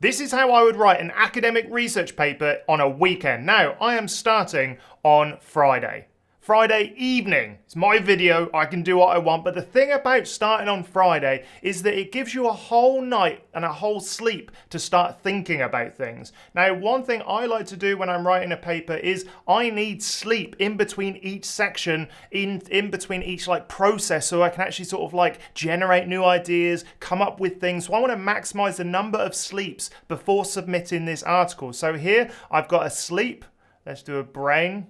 This is how I would write an academic research paper on a weekend. Now, I am starting on Friday. Friday evening. It's my video, I can do what I want, but the thing about starting on Friday is that it gives you a whole night and a whole sleep to start thinking about things. Now, one thing I like to do when I'm writing a paper is I need sleep in between each section, in between each process, so I can actually sort of generate new ideas, come up with things. So I want to maximize the number of sleeps before submitting this article. So here I've got a sleep. Let's do a brain.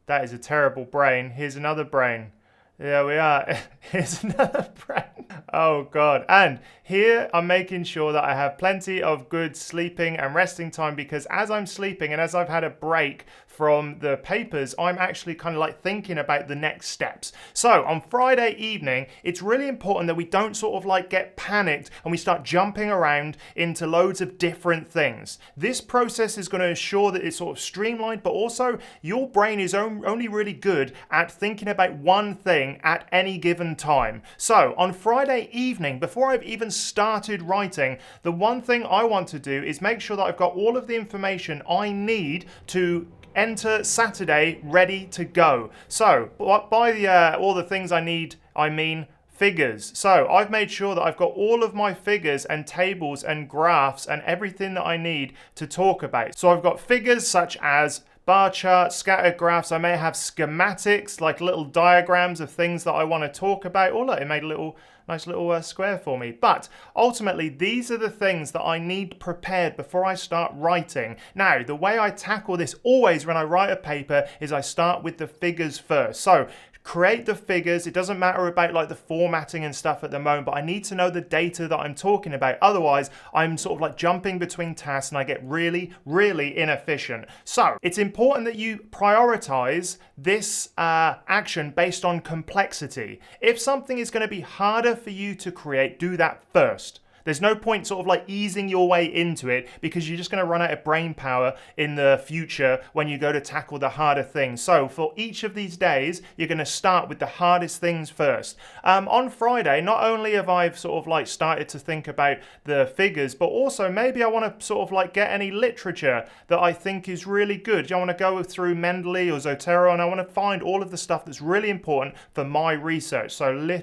That is a terrible brain. Here's another brain. There we are. Here's another brain. Oh God. And here I'm making sure that I have plenty of good sleeping and resting time, because as I'm sleeping and as I've had a break from the papers, I'm actually kind of thinking about the next steps. So on Friday evening, it's really important that we don't sort of get panicked and we start jumping around into loads of different things. This process is going to ensure that it's sort of streamlined, but also your brain is only really good at thinking about one thing at any given time. So on Friday evening, before I've even started writing, the one thing I want to do is make sure that I've got all of the information I need to enter Saturday ready to go. So by all the things I need, I mean figures. So I've made sure that I've got all of my figures and tables and graphs and everything that I need to talk about. So I've got figures such as bar charts, scatter graphs. I may have schematics, like little diagrams of things that I want to talk about. Oh look, it made a nice little square for me. But ultimately, these are the things that I need prepared before I start writing. Now, the way I tackle this always when I write a paper is I start with the figures first. So create the figures. It doesn't matter about the formatting and stuff at the moment, but I need to know the data that I'm talking about. Otherwise, I'm sort of jumping between tasks and I get really, really inefficient. So it's important that you prioritize this action based on complexity. If something is going to be harder for you to create, do that first. There's no point sort of easing your way into it, because you're just going to run out of brain power in the future when you go to tackle the harder things. So for each of these days, you're going to start with the hardest things first. On Friday, not only have I sort of started to think about the figures, but also maybe I want to sort of get any literature that I think is really good. I want to go through Mendeley or Zotero, and I want to find all of the stuff that's really important for my research. So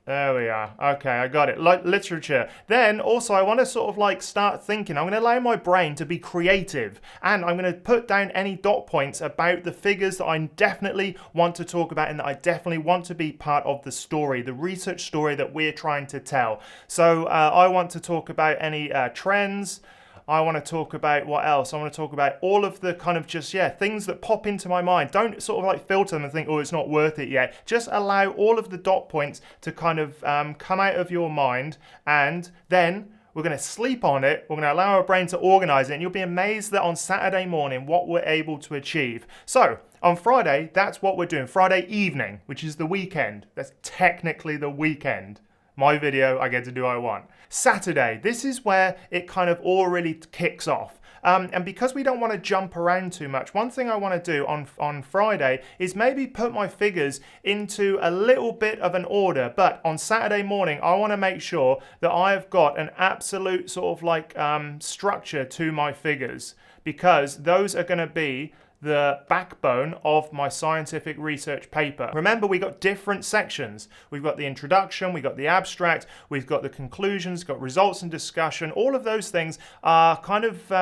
there we are. Okay, I got it. Literature. Then also I want to sort of start thinking. I'm going to allow my brain to be creative, and I'm going to put down any dot points about the figures that I definitely want to talk about and that I definitely want to be part of the story, the research story that we're trying to tell. So I want to talk about any trends. I want to talk about what else? I want to talk about all of the kind of things that pop into my mind. Don't sort of filter them and think, oh, it's not worth it yet. Just allow all of the dot points to kind of come out of your mind, and then we're going to sleep on it. We're going to allow our brain to organize it, and you'll be amazed that on Saturday morning what we're able to achieve. So on Friday, that's what we're doing. Friday evening, which is the weekend. That's technically the weekend. My video, I get to do what I want. Saturday, this is where it kind of all really kicks off. And because we don't want to jump around too much, one thing I want to do on Friday is maybe put my figures into a little bit of an order. But on Saturday morning, I want to make sure that I've got an absolute sort of structure to my figures, because those are going to be the backbone of my scientific research paper. Remember, we got different sections. We've got the introduction, we've got the abstract, we've got the conclusions, got results and discussion. All of those things are kind of,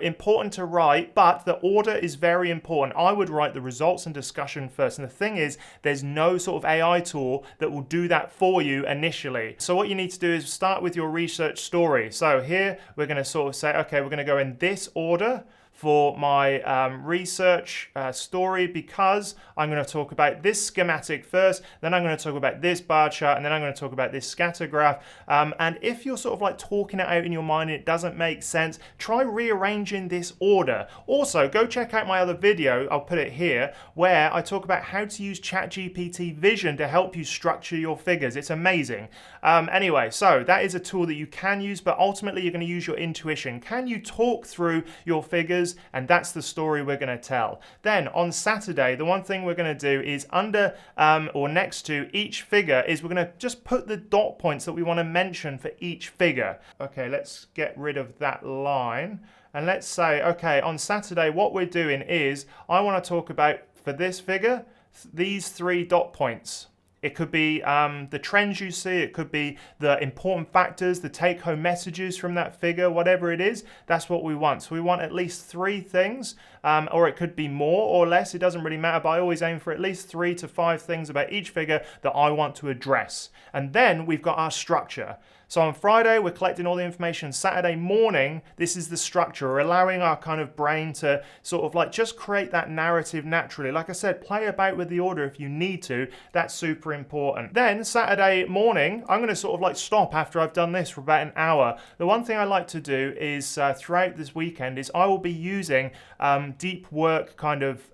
important to write, but the order is very important. I would write the results and discussion first. And the thing is, there's no sort of AI tool that will do that for you initially. So what you need to do is start with your research story. So here we're going to sort of say, okay, we're going to go in this order for my research story, because I'm going to talk about this schematic first, then I'm going to talk about this bar chart, and then I'm going to talk about this scatter graph. And if you're sort of talking it out in your mind and it doesn't make sense, try rearranging this order. Also, go check out my other video, I'll put it here, where I talk about how to use ChatGPT Vision to help you structure your figures. It's amazing. Anyway, so that is a tool that you can use, but ultimately you're going to use your intuition. Can you talk through your figures? And that's the story we're going to tell. Then on Saturday, the one thing we're going to do is under or next to each figure is we're going to just put the dot points that we want to mention for each figure. Okay, let's get rid of that line. And let's say, okay, on Saturday, what we're doing is I want to talk about, for this figure, these 3 dot points. It could be the trends you see, it could be the important factors, the take-home messages from that figure, whatever it is, that's what we want. So we want at least 3 things, or it could be more or less, it doesn't really matter, but I always aim for at least 3 to 5 things about each figure that I want to address. And then we've got our structure. So on Friday, we're collecting all the information. Saturday morning, this is the structure. We're allowing our kind of brain to sort of like just create that narrative naturally. Like I said, play about with the order if you need to. That's super important. Then Saturday morning, I'm going to sort of like stop after I've done this for about an hour. The one thing I like to do is throughout this weekend is I will be using deep work kind of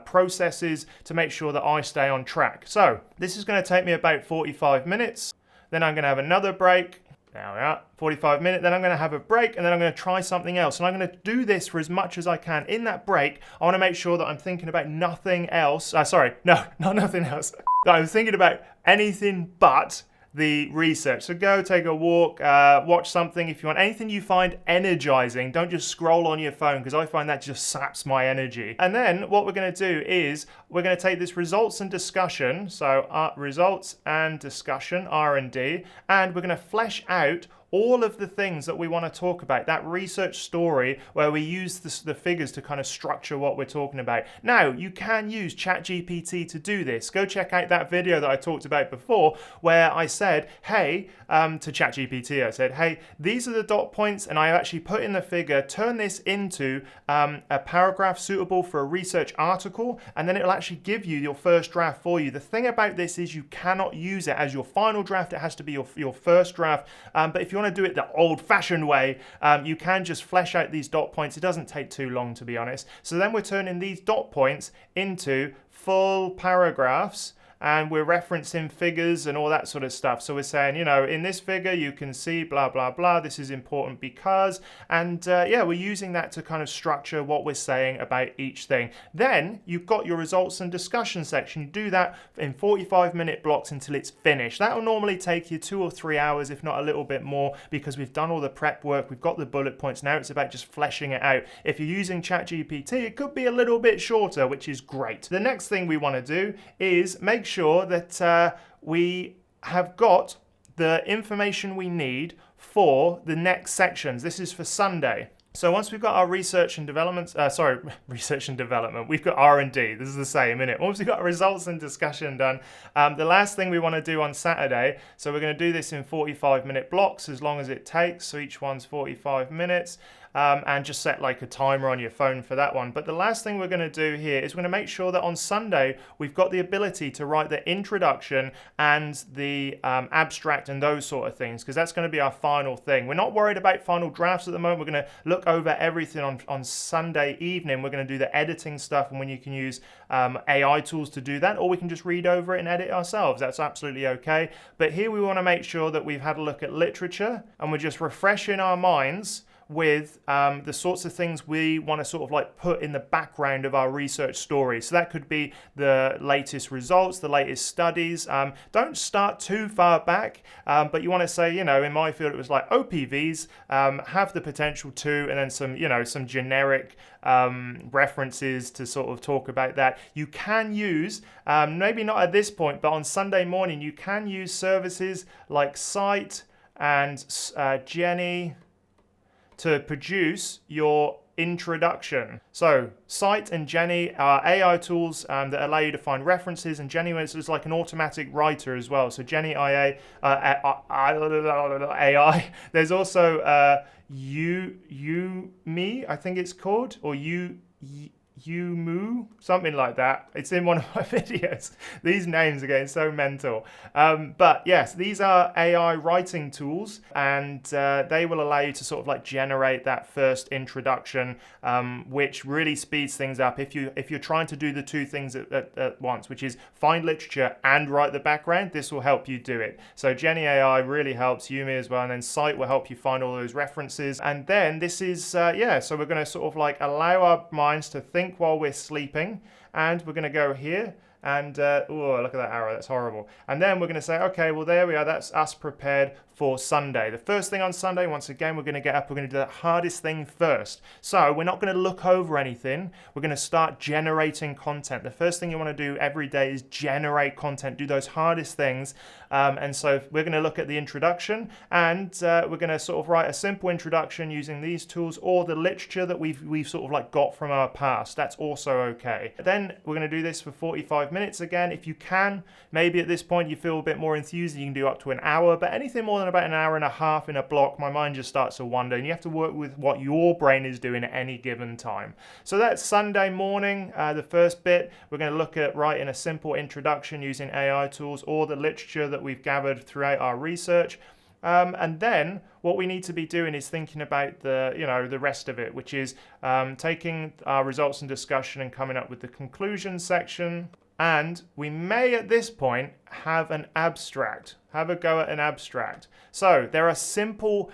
processes to make sure that I stay on track. So this is going to take me about 45 minutes. Then I'm going to have another break. There we are, 45 minutes. Then I'm going to have a break, and then I'm going to try something else. And I'm going to do this for as much as I can. In that break, I want to make sure that I'm thinking about nothing else. Sorry, no, not nothing else. That I'm thinking about anything but the research. So go take a walk, watch something if you want. Anything you find energizing. Don't just scroll on your phone, because I find that just saps my energy. And then what we're going to do is we're going to take this results and discussion, so results and discussion, R&D, and we're going to flesh out all of the things that we want to talk about, that research story where we use the figures to kind of structure what we're talking about. Now, you can use ChatGPT to do this. Go check out that video that I talked about before where I said, hey, to ChatGPT, I said, hey, these are the dot points, and I actually put in the figure, turn this into a paragraph suitable for a research article, and then it'll actually give you your first draft for you. The thing about this is you cannot use it as your final draft. It has to be your first draft, but if you want to do it the old-fashioned way, you can just flesh out these dot points. It doesn't take too long, to be honest. So then we're turning these dot points into full paragraphs, and we're referencing figures and all that sort of stuff. So we're saying, you know, in this figure you can see blah blah blah, this is important because, and yeah, we're using that to kind of structure what we're saying about each thing. Then you've got your results and discussion section. You do that in 45-minute blocks until it's finished. That will normally take you 2 or 3 hours, if not a little bit more, because we've done all the prep work, we've got the bullet points. Now it's about just fleshing it out. If you're using ChatGPT, it could be a little bit shorter, which is great. The next thing we want to do is make sure that we have got the information we need for the next sections. This is for Sunday. So once we've got our research and development, we've got R&D. This is the same, isn't it? Once we've got our results and discussion done, the last thing we want to do on Saturday, so we're going to do this in 45-minute blocks as long as it takes. So each one's 45 minutes. And just set like a timer on your phone for that one. But the last thing we're going to do here is we're going to make sure that on Sunday we've got the ability to write the introduction and the abstract and those sort of things, because that's going to be our final thing. We're not worried about final drafts at the moment. We're going to look over everything on Sunday evening. We're going to do the editing stuff, and when you can use AI tools to do that, or we can just read over it and edit ourselves. That's absolutely okay. But here we want to make sure that we've had a look at literature, and we're just refreshing our minds with the sorts of things we want to sort of like put in the background of our research story. So that could be the latest results, the latest studies. Don't start too far back, but you want to say, you know, in my field it was like OPVs have the potential to, and then some, you know, some generic references to sort of talk about that. You can use, maybe not at this point, but on Sunday morning, you can use services like Scite and Jenny to produce your introduction. So Scite and Jenny are AI tools that allow you to find references, and Jenny is like an automatic writer as well. So Jenny AI. There's also Udemy, I think it's called, or Yumu, something like that. It's in one of my videos. These names are getting so mental. But yes, these are AI writing tools, and they will allow you to sort of like generate that first introduction, which really speeds things up if you're trying to do the two things at once, which is find literature and write the background. This will help you do it. So Genie AI really helps, Yumi as well, and then Cite will help you find all those references. And then this is so we're going to sort of like allow our minds to think while we're sleeping, and we're going to go here and oh, look at that arrow, that's horrible. And then we're going to say, okay, well there we are, that's us prepared for Sunday. The first thing on Sunday, once again, we're going to get up, we're going to do that hardest thing first. So we're not going to look over anything, we're going to start generating content. The first thing you want to do every day is generate content, do those hardest things. And so we're going to look at the introduction, and we're going to sort of write a simple introduction using these tools or the literature that we've sort of like got from our past. That's also okay. Then we're going to do this for 45 minutes again. If you can, maybe at this point you feel a bit more enthused, you can do up to an hour, but anything more than about an hour and a half in a block, my mind just starts to wander, and you have to work with what your brain is doing at any given time. So that's Sunday morning, the first bit. We're going to look at writing a simple introduction using AI tools or the literature that we've gathered throughout our research. And then what we need to be doing is thinking about the rest of it, which is taking our results and discussion and coming up with the conclusion section. And we may at this point have an abstract, have a go at an abstract. So there are simple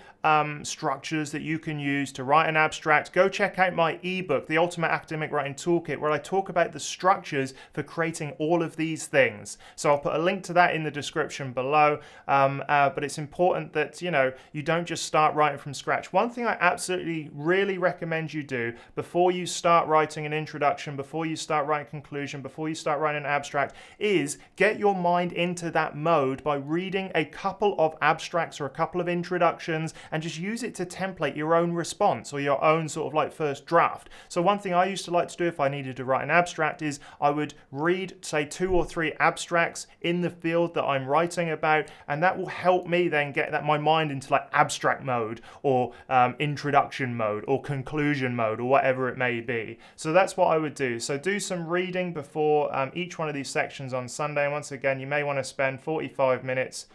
structures that you can use to write an abstract. Go check out my ebook, The Ultimate Academic Writing Toolkit, where I talk about the structures for creating all of these things. So I'll put a link to that in the description below. But it's important that you don't just start writing from scratch. One thing I absolutely really recommend you do before you start writing an introduction, before you start writing conclusion, before you start writing an abstract, is get your mind into that mode by reading a couple of abstracts or a couple of introductions, and just use it to template your own response or your own sort of like first draft. So one thing I used to like to do if I needed to write an abstract is I would read, say, 2 or 3 abstracts in the field that I'm writing about, and that will help me then get my mind into like abstract mode or introduction mode or conclusion mode or whatever it may be. So that's what I would do. So do some reading before each one of these sections on Sunday, and once again, you may want to spend 45 minutes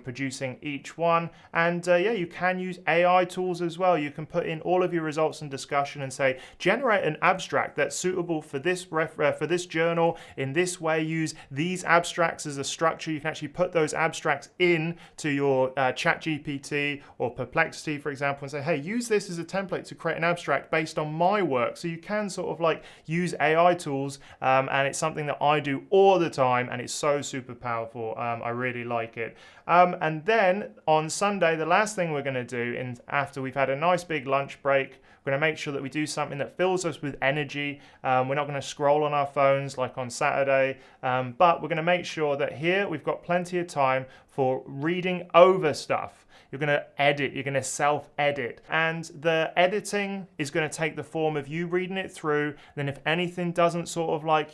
producing each one. And you can use AI tools as well. You can put in all of your results and discussion and say, generate an abstract that's suitable for this for this journal in this way. Use these abstracts as a structure. You can actually put those abstracts in to your ChatGPT or Perplexity, for example, and say, hey, use this as a template to create an abstract based on my work. So you can sort of like use AI tools, and it's something that I do all the time, and it's so super powerful. I really like it. And then on Sunday, the last thing we're going to do after we've had a nice big lunch break, we're going to make sure that we do something that fills us with energy. We're not going to scroll on our phones like on Saturday, but we're going to make sure that here we've got plenty of time for reading over stuff. You're going to edit, you're going to self-edit. And the editing is going to take the form of you reading it through. Then if anything doesn't sort of like,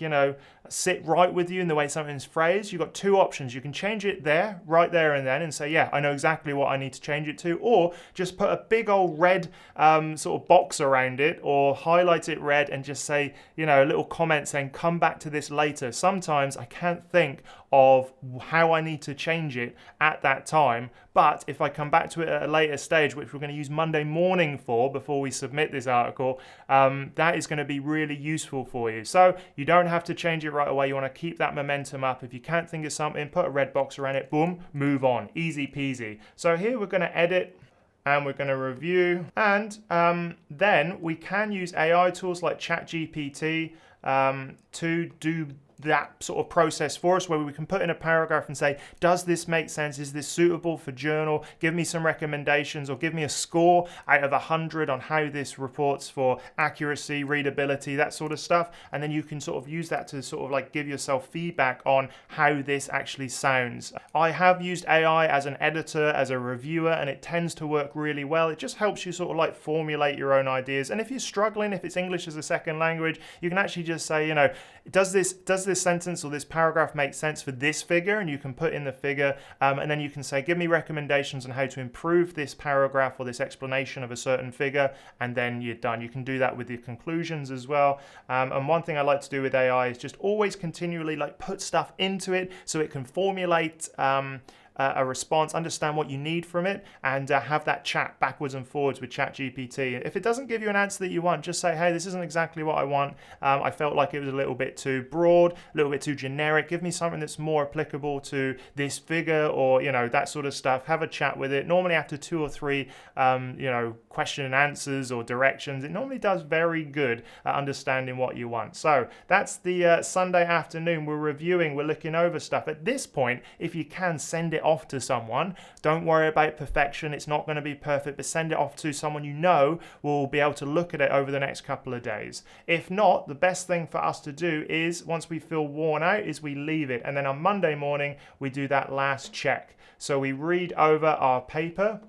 sit right with you in the way something's phrased, you've got 2 options. You can change it there, right there and then, and say, yeah, I know exactly what I need to change it to. Or just put a big old red sort of box around it, or highlight it red and just say, a little comment saying, come back to this later. Sometimes I can't think of how I need to change it at that time, but if I come back to it at a later stage, which we're going to use Monday morning before we submit this article, that is going to be really useful for you. So you don't have to change it right away. You want to keep that momentum up. If you can't think of something, put a red box around it, boom, move on, easy peasy. So here we're going to edit, and we're going to review, and then we can use AI tools like ChatGPT to do that sort of process for us, where we can put in a paragraph and say, does this make sense? Is this suitable for journal? Give me some recommendations, or give me a score out of 100 on how this reports for accuracy, readability, that sort of stuff. And then you can sort of use that to sort of like give yourself feedback on how this actually sounds. I have used AI as an editor, as a reviewer, and it tends to work really well. It just helps you sort of like formulate your own ideas. And if you're struggling, if it's English as a second language, you can actually just say, does this this sentence or this paragraph make sense for this figure? And you can put in the figure, and then you can say, give me recommendations on how to improve this paragraph or this explanation of a certain figure, and then you're done. You can do that with your conclusions as well. And one thing I like to do with AI is just always continually like put stuff into it so it can formulate a response, understand what you need from it, and have that chat backwards and forwards with ChatGPT. If it doesn't give you an answer that you want, just say, hey, this isn't exactly what I want. I felt like it was a little bit too broad, a little bit too generic. Give me something that's more applicable to this figure, or, you know, that sort of stuff. Have a chat with it. Normally after 2 or 3, question and answers or directions, it normally does very good at understanding what you want. So that's the Sunday afternoon. We're reviewing, we're looking over stuff. At this point, if you can, send it off to someone. Don't worry about perfection. It's not going to be perfect, but send it off to someone you know will be able to look at it over the next couple of days. If not, the best thing for us to do is, once we feel worn out, is we leave it. And then on Monday morning, we do that last check. So we read over our paper,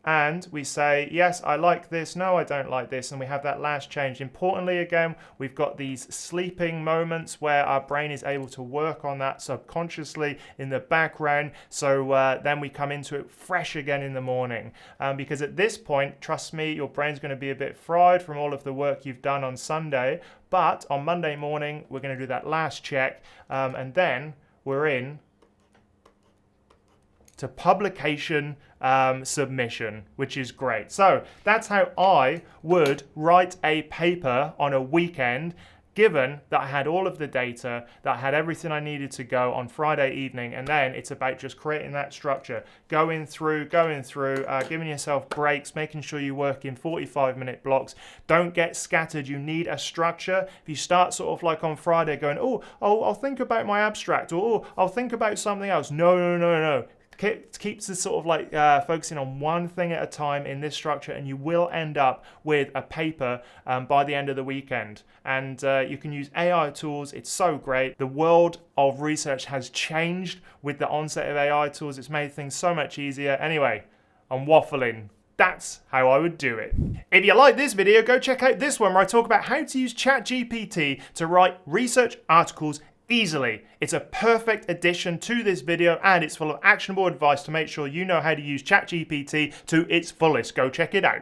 and we say, yes, I like this, no, I don't like this, and we have that last change. Importantly, again, we've got these sleeping moments where our brain is able to work on that subconsciously in the background, so then we come into it fresh again in the morning. Because at this point, trust me, your brain's going to be a bit fried from all of the work you've done on Sunday, but on Monday morning, we're going to do that last check, and then we're in to publication submission, which is great. So that's how I would write a paper on a weekend, given that I had all of the data, that I had everything I needed to go on Friday evening, and then it's about just creating that structure, going through, giving yourself breaks, making sure you work in 45-minute blocks. Don't get scattered. You need a structure. If you start sort of like on Friday going, I'll think about my abstract, or I'll think about something else. No. Keeps this sort of like focusing on one thing at a time in this structure, and you will end up with a paper by the end of the weekend. And you can use AI tools. It's so great. The world of research has changed with the onset of AI tools. It's made things so much easier. Anyway, I'm waffling. That's how I would do it. If you like this video, go check out this one where I talk about how to use ChatGPT to write research articles easily. It's a perfect addition to this video, and it's full of actionable advice to make sure you know how to use ChatGPT to its fullest. Go check it out.